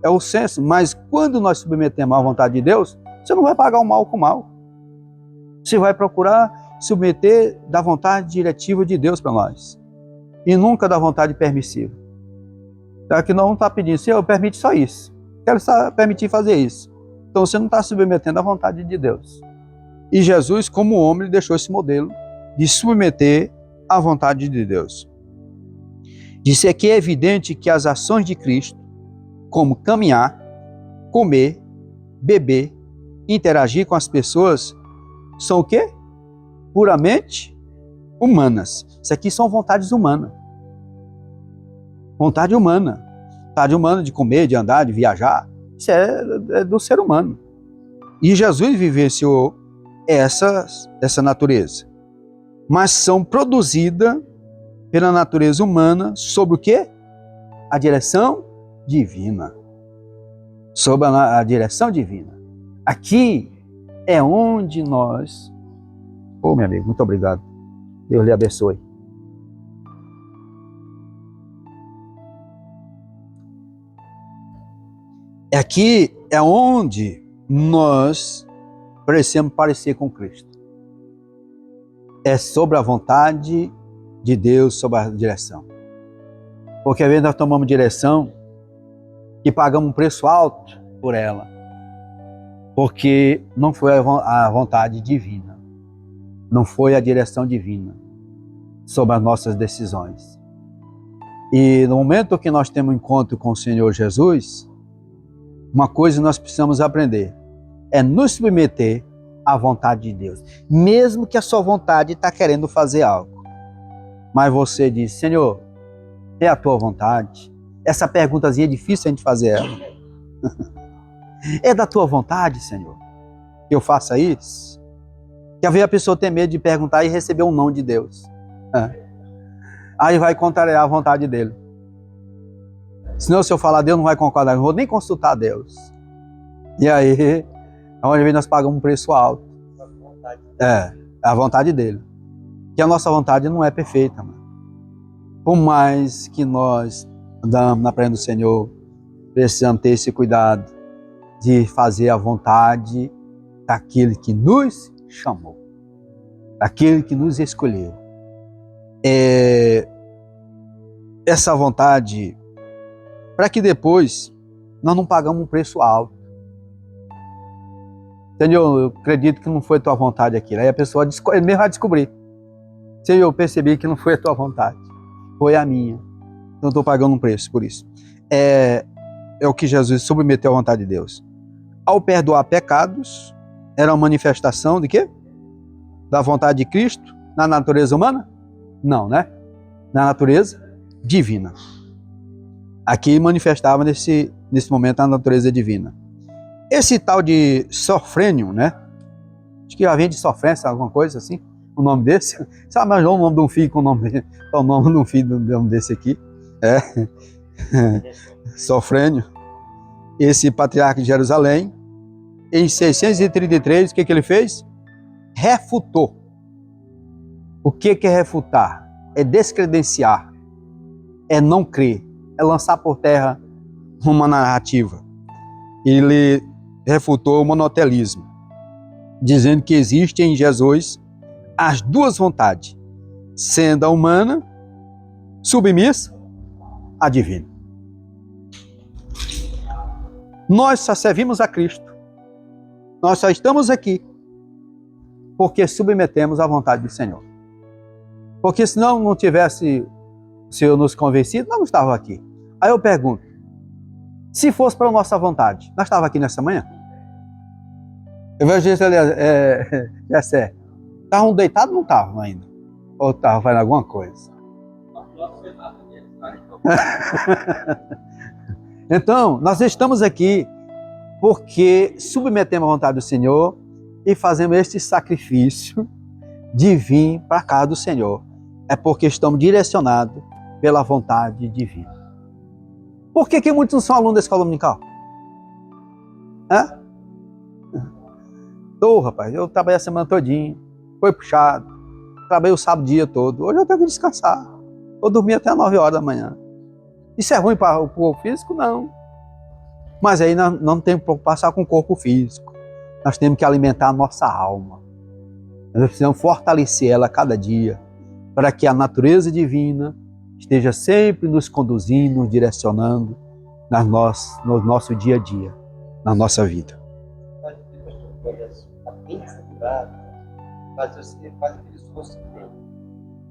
É o senso, mas quando nós submetemos à vontade de Deus, você não vai pagar o mal com o mal. Você vai procurar submeter da vontade diretiva de Deus para nós. E nunca da vontade permissiva. Então, que não está pedindo, Senhor, permite só isso. Quero só permitir fazer isso. Então você não está submetendo à vontade de Deus. E Jesus, como homem, deixou esse modelo de submeter à vontade de Deus. Disse aqui é evidente que as ações de Cristo, como caminhar, comer, beber, interagir com as pessoas, são o quê? Puramente humanas. Isso aqui são vontades humanas. Vontade humana. Vontade humana de comer, de andar, de viajar. Isso é do ser humano. E Jesus vivenciou essa natureza. Mas são produzidas pela natureza humana sobre o quê? A direção divina. Sobre a direção divina. Aqui é onde nós... meu amigo, muito obrigado. Deus lhe abençoe. Aqui é onde nós precisamos parecer com Cristo. É sobre a vontade de Deus, sobre a direção. Porque às vezes nós tomamos direção e pagamos um preço alto por ela. Porque não foi a vontade divina. Não foi a direção divina sobre as nossas decisões. E no momento que nós temos um encontro com o Senhor Jesus, uma coisa nós precisamos aprender é nos submeter à vontade de Deus. Mesmo que a sua vontade está querendo fazer algo. Mas você diz, Senhor, é a tua vontade? Essa perguntazinha é difícil a gente fazer ela. É da tua vontade, Senhor, que eu faça isso? Que às vezes a pessoa tem medo de perguntar e receber um não de Deus. Aí vai contrariar a vontade dele. Senão, se eu falar Deus, não vai concordar, não vou nem consultar Deus. E aí, onde nós pagamos um preço alto. É a vontade dele. Que a nossa vontade não é perfeita, mano. Por mais que nós andamos na presença do Senhor, precisamos ter esse cuidado de fazer a vontade daquele que nos chamou, daquele que nos escolheu. Essa vontade, para que depois nós não pagamos um preço alto. Senhor, eu acredito que não foi a tua vontade aquilo. Aí a pessoa mesmo vai descobrir. Senhor, eu percebi que não foi a tua vontade, foi a minha. Então eu estou pagando um preço por isso. É o que Jesus submeteu à vontade de Deus. Ao perdoar pecados, era uma manifestação de quê? Da vontade de Cristo na natureza humana? Não, né? Na natureza divina. Aqui manifestava nesse momento a natureza divina. Esse tal de sofrênio, né? Acho que já vem de sofrência, alguma coisa assim, o nome desse. Sabe, mas o nome de um filho com o nome dele, o nome de um filho desse aqui. Sofrênio. Esse patriarca de Jerusalém, em 633, o que ele fez? Refutou. O que é refutar? É descredenciar, é não crer, é lançar por terra uma narrativa. Ele refutou o monotelismo, dizendo que existe em Jesus as duas vontades, sendo a humana submissa à divina. Nós só servimos a Cristo. Nós só estamos aqui porque submetemos à vontade do Senhor. Porque se não tivesse o Senhor nos convencido, nós não estávamos aqui. Aí eu pergunto, se fosse para a nossa vontade, nós estávamos aqui nessa manhã? Eu vejo isso ali, estavam deitados ou não estavam ainda? Ou estavam fazendo alguma coisa? Então, nós estamos aqui porque submetemos à vontade do Senhor e fazemos este sacrifício de vir para a casa do Senhor. É porque estamos direcionados pela vontade divina. Por que muitos não são alunos da escola dominical? Rapaz, eu trabalhei a semana todinha, foi puxado, trabalhei o sábado o dia todo. Hoje eu tenho que descansar. Eu dormi até 9 horas da manhã. Isso é ruim para o corpo físico? Não. Mas aí nós não temos que passar com o corpo físico. Nós temos que alimentar a nossa alma. Nós precisamos fortalecer ela a cada dia, para que a natureza divina esteja sempre nos conduzindo, nos direcionando no nosso dia a dia, na nossa vida. Bem segurado, mas você faz aquele esforço que tem.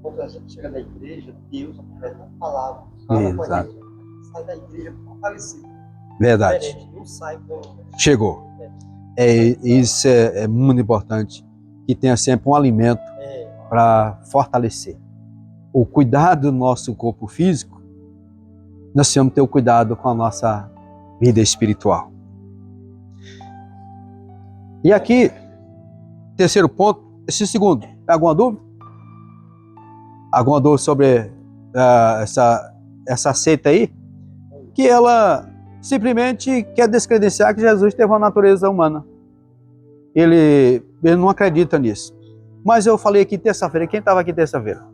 Quando a gente chega na igreja, Deus apresenta a palavra, fala com a gente, sai da igreja fortalecido. Verdade. Não sai com... Chegou. Isso é muito importante, que tenha sempre um alimento para fortalecer. O cuidado do nosso corpo físico, nós temos que ter o cuidado com a nossa vida espiritual. E aqui, terceiro ponto, esse segundo, alguma dúvida? Alguma dúvida sobre essa seita aí? Que ela simplesmente quer descredenciar que Jesus teve uma natureza humana. Ele não acredita nisso. Mas eu falei aqui terça-feira, quem estava aqui terça-feira?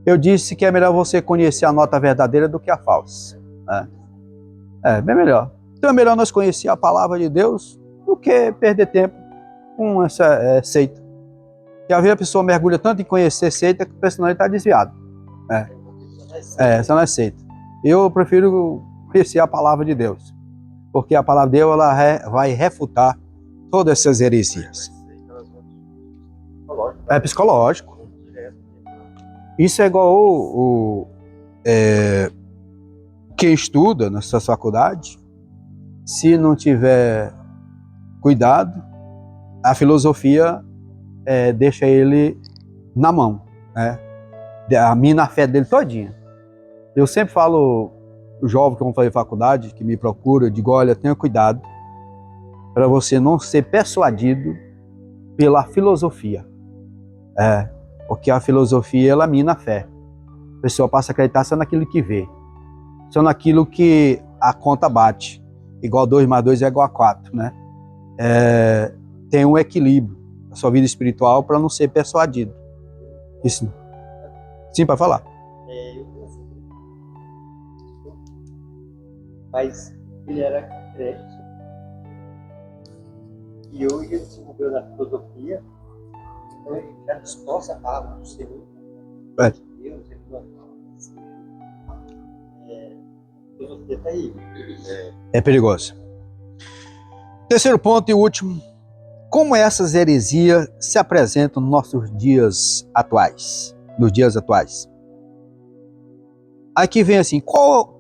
Eu disse que é melhor você conhecer a nota verdadeira do que a falsa. Bem melhor. Então é melhor nós conhecer a palavra de Deus do que perder tempo com essa seita. E às vezes a pessoa mergulha tanto em conhecer seita que o senão ele está desviado. Essa não é seita. Eu prefiro conhecer a palavra de Deus, porque a palavra de Deus ela vai refutar todas essas heresias. É psicológico. Isso é igual quem estuda nessa faculdade, se não tiver cuidado, a filosofia deixa ele na mão, mina a fé dele todinha. Eu sempre falo, o jovem que vão fazer faculdade, que me procura, eu digo, olha, tenha cuidado para você não ser persuadido pela filosofia. Porque a filosofia, ela mina a fé. A pessoa passa a acreditar só naquilo que vê, só naquilo que a conta bate. Igual 2 mais 2 é igual a 4, né? Tem um equilíbrio na sua vida espiritual para não ser persuadido. Isso. Sim, para falar. Mas ele era crente e eu ia desenvolver na filosofia, então ele já distorce a palavra do Senhor, Deus, ele não a filosofia está aí. É perigoso. Terceiro ponto e último, como essas heresias se apresentam nos nossos dias atuais, Aqui vem assim,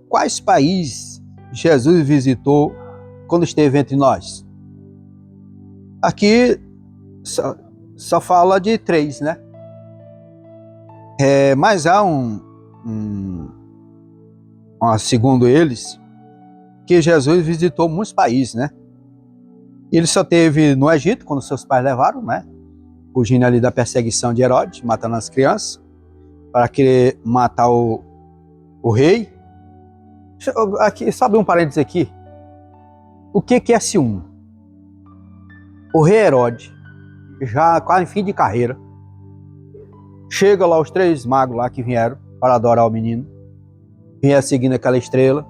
quais países Jesus visitou quando esteve entre nós? Aqui só fala de 3, né? Mas há segundo eles, que Jesus visitou muitos países, né? Ele só teve no Egito, quando seus pais levaram, né? Fugindo ali da perseguição de Herodes, matando as crianças, para querer matar o rei. Aqui, sabe um parênteses aqui? O que é ciúme? O rei Herodes, já quase em fim de carreira, chega lá os 3 magos lá que vieram para adorar o menino, vieram seguindo aquela estrela,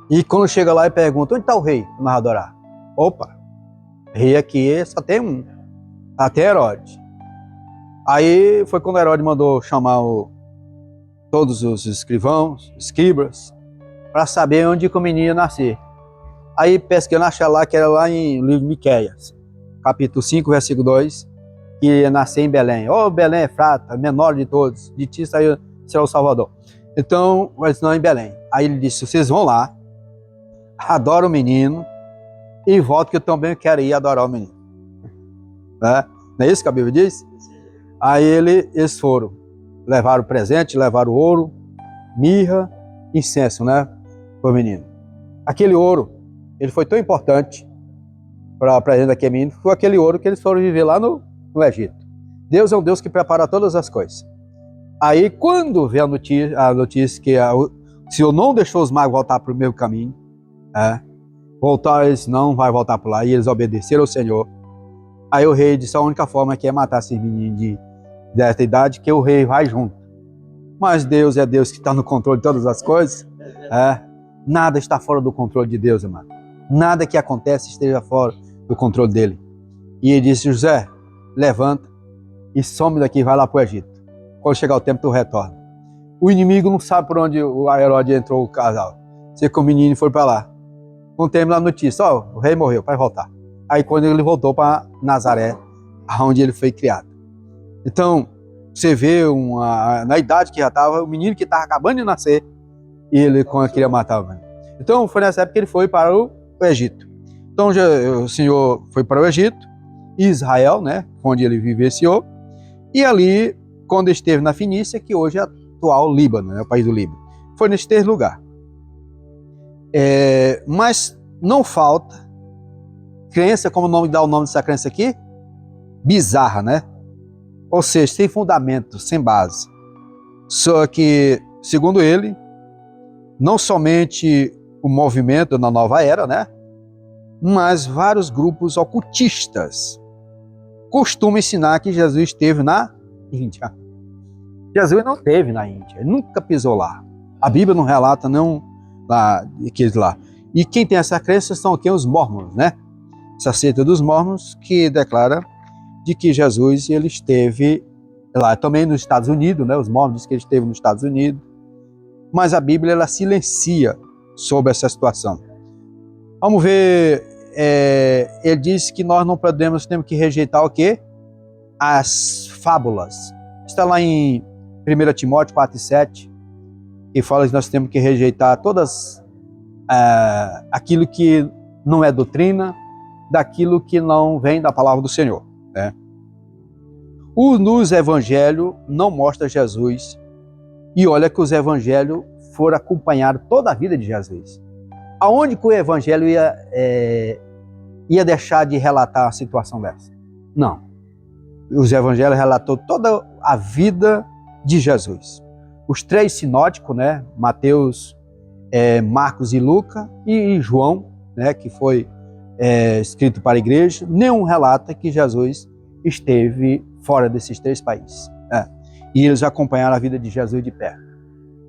e quando chega lá e pergunta, onde está o rei que nós adorar? Opa, rei aqui só tem um, até Herodes. Aí foi quando Herodes mandou chamar todos os escribas, para saber onde que o menino ia nascer. Aí pesquei, achei lá que era lá em livro de Miqueias, capítulo 5, versículo 2, que ia nascer em Belém. Belém Efrata, menor de todos, de ti será o Salvador. Então, mas não em Belém. Aí ele disse, vocês vão lá, adoram o menino e voltam que eu também quero ir adorar o menino. Né? Não é isso que a Bíblia diz? Aí eles foram, levaram o presente, levaram ouro, mirra, incenso, né, para o menino. Aquele ouro, ele foi tão importante para o presente daquele menino, foi aquele ouro que eles foram viver lá no Egito. Deus é um Deus que prepara todas as coisas. Aí, quando veio a notícia que o Senhor não deixou os magos voltar para o mesmo caminho, voltar, eles não vai voltar para lá, e eles obedeceram ao Senhor. Aí o rei disse, a única forma que é matar esses meninos dessa idade, que o rei vai junto. Mas Deus é Deus que está no controle de todas as coisas. Nada está fora do controle de Deus, irmão. Nada que acontece esteja fora do controle dele. E ele disse, José, levanta e some daqui, vai lá para o Egito. Quando chegar o tempo, tu retorna. O inimigo não sabe por onde o Herodes entrou o casal. Sei que o menino foi para lá. Com o tempo da notícia, o rei morreu, vai voltar. Aí quando ele voltou para Nazaré, onde ele foi criado. Então, você vê na idade que já estava, o menino que estava acabando de nascer, e ele queria matar o menino. Então, foi nessa época que ele foi para o Egito. Então, o Senhor foi para o Egito, Israel, né, onde ele vivenciou, e ali, quando esteve na Fenícia, que hoje é atual Líbano, né, o país do Líbano. Foi nesse terceiro lugar. Mas não falta crença, como o nome dá o nome dessa crença aqui? Bizarra, né? Ou seja, sem fundamento, sem base. Só que, segundo ele, não somente o movimento na nova era, né? Mas vários grupos ocultistas costumam ensinar que Jesus esteve na Índia. Jesus não esteve na Índia, ele nunca pisou lá. A Bíblia não relata não lá. E quem tem essa crença são aqui os mormons, né? Essa seita dos mormons que declara de que Jesus ele esteve lá também nos Estados Unidos, né? Os mormons dizem que ele esteve nos Estados Unidos, mas a Bíblia ela silencia sobre essa situação. Vamos ver, ele diz que nós não podemos, temos que rejeitar o quê? As fábulas. Está lá em 1 Timóteo 4:7, que fala que nós temos que rejeitar todas aquilo que não é doutrina, daquilo que não vem da palavra do Senhor, né? Nos evangelhos não mostra Jesus, e olha que os evangelhos foram acompanhar toda a vida de Jesus. Aonde que o evangelho ia deixar de relatar uma situação dessa? Não. Os evangelhos relatou toda a vida de Jesus. Os três sinóticos, né? Mateus, Marcos e Lucas, e João, né? Que foi escrito para a igreja, nenhum relata que Jesus esteve fora desses três países. E eles acompanharam a vida de Jesus de perto.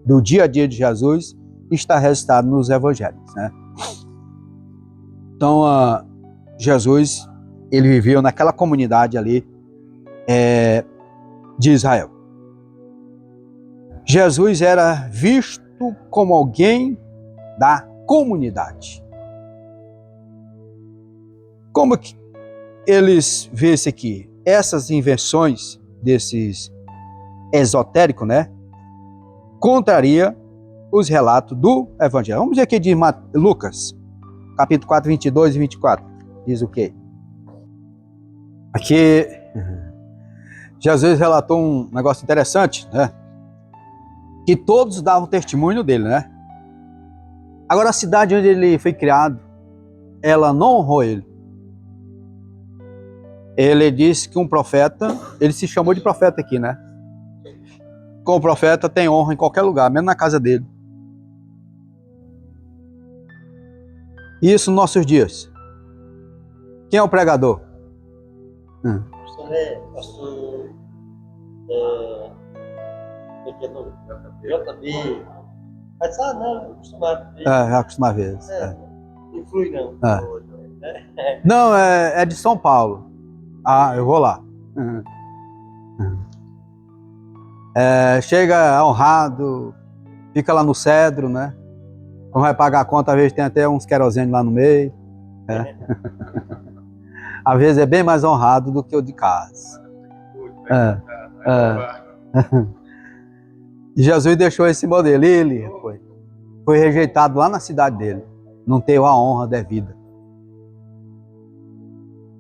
Do dia a dia de Jesus está registrado nos evangelhos, né? Então, Jesus, ele viveu naquela comunidade ali de Israel. Jesus era visto como alguém da comunidade. Como que eles vê isso aqui? Essas invenções desses esotéricos, né? Contraria os relatos do Evangelho. Vamos ver aqui de Lucas, capítulo 4, 22 e 24. Diz o quê? Aqui, Jesus relatou um negócio interessante, né? Que todos davam testemunho dele, né? Agora, a cidade onde ele foi criado, ela não honrou ele. Ele disse que um profeta, ele se chamou de profeta aqui, né? Como profeta tem honra em qualquer lugar, mesmo na casa dele. Isso nos nossos dias. Quem é o pregador? Pastor JB. Mas não, acostumado. Já acostumado a ver. Influi não. Não, é de São Paulo. Eu vou lá. Chega honrado, fica lá no cedro, né? Quando vai pagar a conta, às vezes tem até uns querosene lá no meio. Às vezes é bem mais honrado do que o de casa. E Jesus deixou esse modelo. Ele foi rejeitado lá na cidade dele. Não teve a honra devida.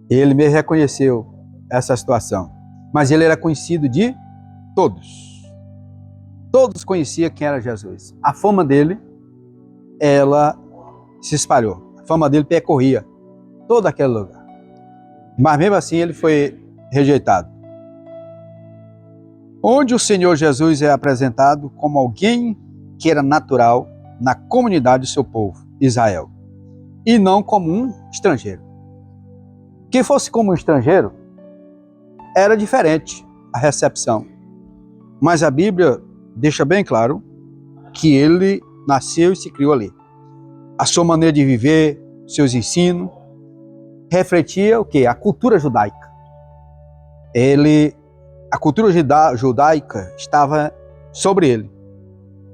Ele me reconheceu essa situação. Mas ele era conhecido de todos. Todos conheciam quem era Jesus. A fama dele, ela se espalhou. A fama dele percorria todo aquele lugar. Mas mesmo assim ele foi rejeitado. Onde o Senhor Jesus é apresentado como alguém que era natural na comunidade do seu povo, Israel, e não como um estrangeiro. Que fosse como um estrangeiro, era diferente a recepção. Mas a Bíblia deixa bem claro que ele nasceu e se criou ali. A sua maneira de viver, seus ensinos, refletia o quê? A cultura judaica. A cultura judaica estava sobre ele.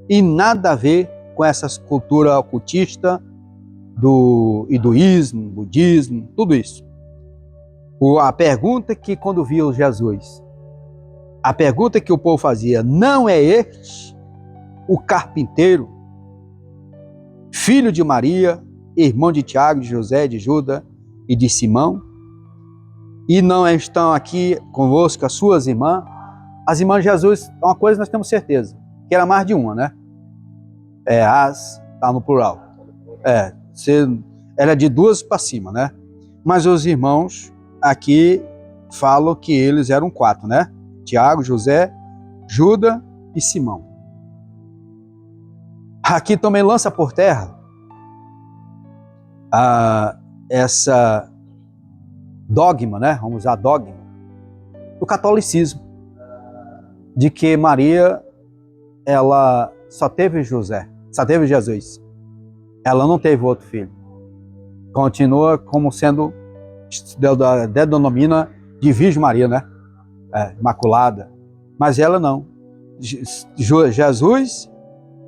E nada a ver com essa cultura ocultista do hinduísmo, budismo, tudo isso. A pergunta que quando viu Jesus, a pergunta que o povo fazia, não é este o carpinteiro, filho de Maria, irmão de Tiago, de José, de Judas e de Simão? E não estão aqui convosco as suas irmãs? As irmãs de Jesus, uma coisa nós temos certeza, que era mais de uma, né? As, tá no plural. Era de duas para cima, né? Mas os irmãos aqui falam que eles eram 4, né? Tiago, José, Judas e Simão. Aqui também lança por terra essa dogma, né? Vamos usar dogma do catolicismo, de que Maria, ela só teve Jesus. Ela não teve outro filho. Continua como sendo, denomina de Virgem Maria, né? Imaculada. Mas ela não. Jesus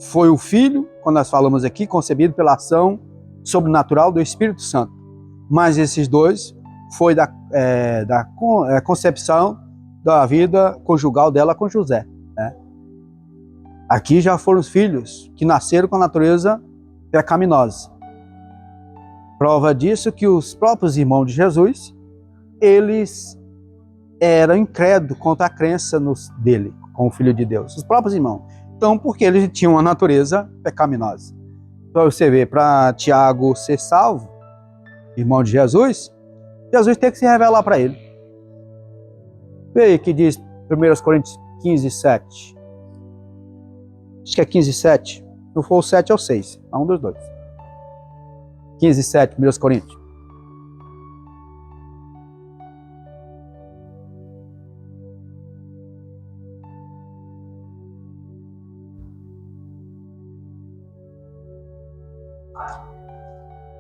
foi o filho, quando nós falamos aqui, concebido pela ação sobrenatural do Espírito Santo. Mas esses dois foi da concepção da vida conjugal dela com José, né? Aqui já foram os filhos que nasceram com a natureza pecaminosa. Prova disso que os próprios irmãos de Jesus, eles eram incrédulos contra a crença dele, com o Filho de Deus. Os próprios irmãos. Então, porque eles tinham uma natureza pecaminosa. Então você vê, para Tiago ser salvo, irmão de Jesus, Jesus tem que se revelar para ele. Vê aí que diz 1 Coríntios 15, 7. Acho que é 15, 7. Se for o 7 é o 6. É um dos dois. 15, 7, 1 Coríntios.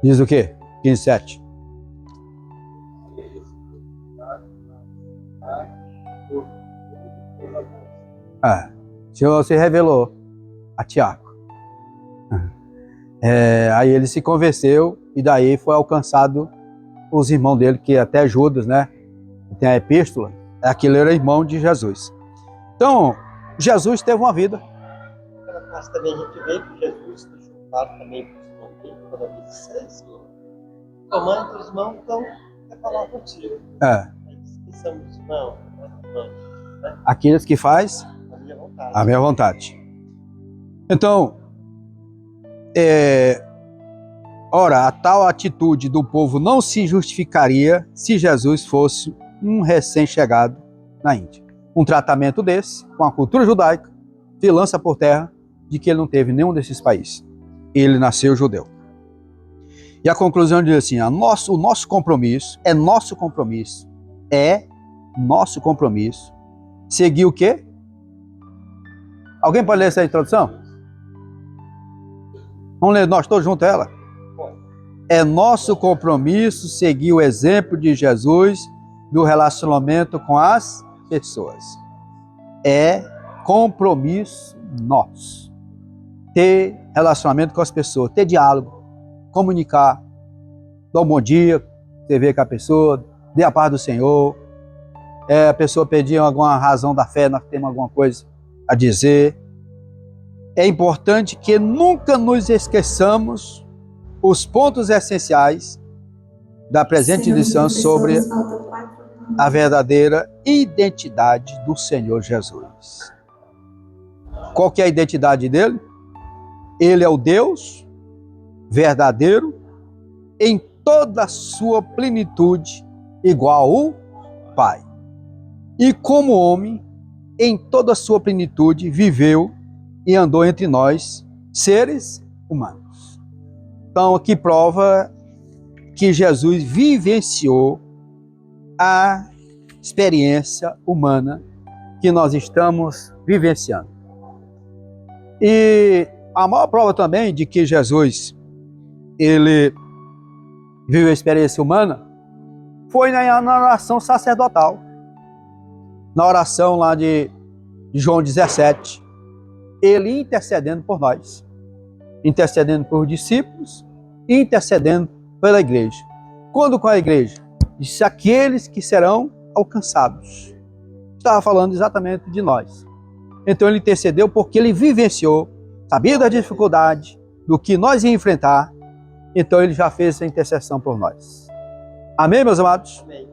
Diz o quê? 15, 7. O Senhor se revelou a Tiago. Aí ele se convenceu e daí foi alcançado os irmãos dele, que até Judas, né? Tem a epístola, aquele era irmão de Jesus. Então, Jesus teve uma vida. Mas também a gente vê que Jesus deixou claro também para os irmãos dele, quando ele disse assim, tua mãe e teus irmãos então quer falar contigo. Que são os irmãos, né? Aqueles que faz a minha vontade. Então, ora, a tal atitude do povo não se justificaria se Jesus fosse um recém-chegado na Índia. Um tratamento desse, com a cultura judaica, se lança por terra de que ele não teve nenhum desses países. Ele nasceu judeu. E a conclusão diz assim, o nosso compromisso, seguir o quê? Alguém pode ler essa introdução? Vamos ler nós todos juntos ela? É nosso compromisso seguir o exemplo de Jesus do relacionamento com as pessoas. É compromisso nosso. Ter relacionamento com as pessoas, ter diálogo, comunicar, dar um bom dia, você vê com a pessoa, dê a paz do Senhor, a pessoa pedir alguma razão da fé, nós temos alguma coisa a dizer. É importante que nunca nos esqueçamos os pontos essenciais da presente lição sobre a verdadeira identidade do Senhor Jesus. Qual que é a identidade dele? Ele é o Deus verdadeiro em toda a sua plenitude, igual ao Pai. E como homem, em toda a sua plenitude, viveu e andou entre nós, seres humanos. Então, aqui prova que Jesus vivenciou a experiência humana que nós estamos vivenciando. E a maior prova também de que Jesus, ele viveu a experiência humana, foi na oração sacerdotal. Na oração lá de João 17, ele intercedendo por nós, intercedendo por discípulos, intercedendo pela igreja. Quando com a igreja? Disse aqueles que serão alcançados. Estava falando exatamente de nós. Então ele intercedeu porque ele vivenciou, sabia da dificuldade, do que nós ia enfrentar. Então ele já fez essa intercessão por nós. Amém, meus amados? Amém.